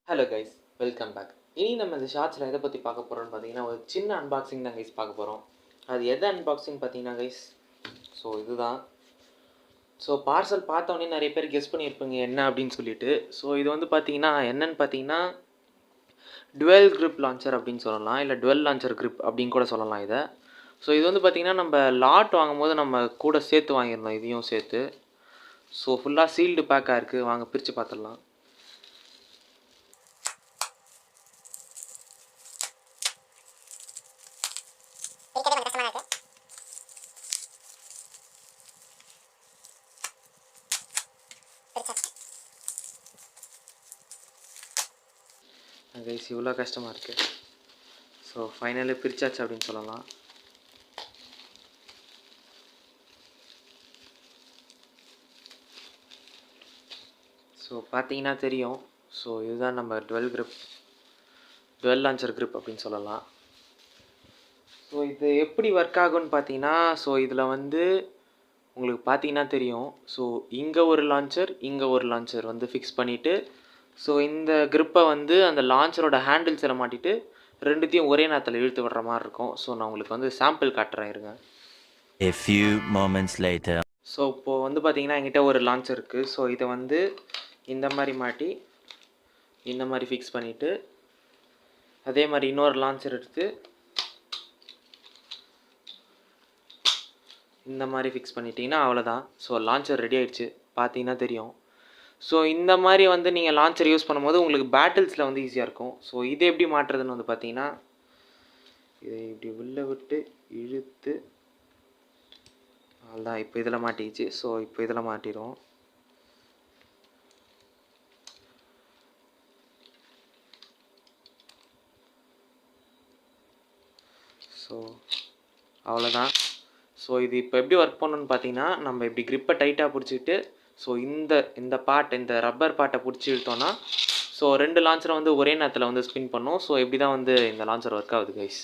Hello guys, welcome back. இனி நம்ம இந்த ஷார்ட்ஸில் எதை பற்றி பார்க்க போகிறோம்னு பார்த்தீங்கன்னா, ஒரு சின்ன அன்பாக்சிங் தான் கைஸ் பார்க்க போகிறோம். அது எதை அன்பாக்சிங் பார்த்தீங்கன்னா கைஸ், ஸோ இதுதான். ஸோ பார்சல் பார்த்தோன்னே நிறைய பேர் கெஸ் பண்ணியிருப்பீங்க என்ன அப்படின்னு சொல்லிட்டு. ஸோ இது வந்து பார்த்தீங்கன்னா என்னென்னு பார்த்தீங்கன்னா, டுவெல் கிரிப் லான்ச்சர் அப்படின்னு சொல்லலாம், இல்லை டுவெல் லான்ச்சர் கிரிப் அப்படின்னு கூட சொல்லலாம் இதை. ஸோ இது வந்து பார்த்தீங்கன்னா நம்ம லாட் வாங்கும்போது நம்ம கூட சேர்த்து வாங்கியிருந்தோம், இதையும் சேர்த்து. ஸோ ஃபுல்லாக சீல்டு பேக்காக இருக்குது, வாங்க பிரித்து பார்த்துடலாம். கைஸ் இவ்வளோ கஷ்டமாக இருக்குது. ஸோ ஃபைனலி பிரிச்சாச்சு அப்படின்னு சொல்லலாம். ஸோ பார்த்தீங்கன்னா தெரியும். ஸோ இதுதான் நம்ம டுவெல் லான்ச்சர் கிரிப் அப்படின்னு சொல்லலாம். ஸோ இது எப்படி ஒர்க் ஆகும்னு பார்த்தீங்கன்னா, ஸோ இதில் வந்து உங்களுக்கு பார்த்தீங்கன்னா தெரியும். ஸோ இங்கே ஒரு லான்ச்சர், இங்கே ஒரு லான்ச்சர் வந்து ஃபிக்ஸ் பண்ணிவிட்டு, ஸோ இந்த கிரிப்பை வந்து அந்த லான்ச்சரோட ஹேண்டில்ஸில் மாட்டிட்டு ரெண்டுத்தையும் ஒரே நேரத்தில் இழுத்து விடுற மாதிரி இருக்கும். ஸோ நான் உங்களுக்கு வந்து சாம்பிள் காட்டுறேன் இருங்க. A few moments later. So இப்போது வந்து பார்த்தீங்கன்னா என்கிட்ட ஒரு லான்ச்சர் இருக்குது. ஸோ இதை வந்து இந்த மாதிரி மாட்டி இந்த மாதிரி ஃபிக்ஸ் பண்ணிவிட்டு, அதே மாதிரி இன்னொரு லான்ச்சர் எடுத்து இந்த மாதிரி ஃபிக்ஸ் பண்ணிட்டீங்கன்னா அவ்வளோதான். ஸோ லான்ச்சர் ரெடி ஆகிடுச்சு, பார்த்தீங்கன்னா தெரியும். ஸோ இந்த மாதிரி வந்து நீங்கள் லான்ச்சர் யூஸ் பண்ணும்போது உங்களுக்கு பேட்டில்ஸில் வந்து ஈஸியாக இருக்கும். ஸோ இது எப்படி மாட்டுறதுன்னு வந்து பார்த்தீங்கன்னா, இதை இப்படி உள்ளே விட்டு இழுத்து அவ்வளோதான். இப்போ இதில் மாட்டிக்கிச்சு. ஸோ இப்போ இதில் மாட்டிடும். ஸோ அவ்வளோதான். ஸோ இது இப்போ எப்படி ஒர்க் பண்ணணுன்னு பார்த்தீங்கன்னா, நம்ம இப்படி கிரிப்பை டைட்டாக பிடிச்சிக்கிட்டு, ஸோ இந்த ரப்பர் பார்ட்டை பிடிச்சி இழுத்தோன்னா, ஸோ ரெண்டு லான்ச்சரை வந்து ஒரே நேரத்தில் வந்து ஸ்பின் பண்ணும். ஸோ இப்படி தான் வந்து இந்த லான்ச்சர் ஒர்க் ஆகுது கைஸ்.